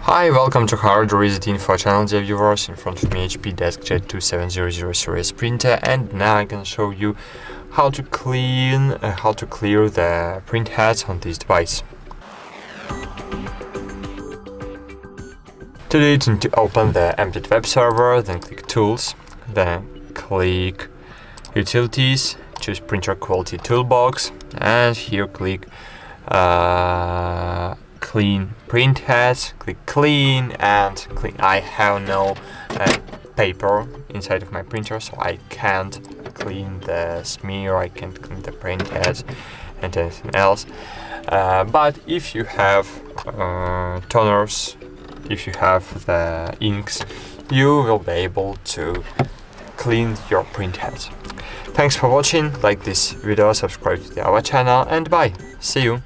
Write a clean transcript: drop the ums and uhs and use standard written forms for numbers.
Hi, welcome to HardReset.Info channel, dear viewers. In front of me HP DeskJet 2700 series printer, and now I can show you how to clear the print heads on this device. To do it, you need to open the empty web server, then click Tools, then click Utilities, choose Printer Quality Toolbox, and here click Clean Printheads, click Clean and clean. I have no paper inside of my printer, so I can't clean the smear, I can't clean the printheads and anything else. But if you have toners, if you have the inks, you will be able to clean your printheads. Thanks for watching, like this video, subscribe to our channel, and bye. See you.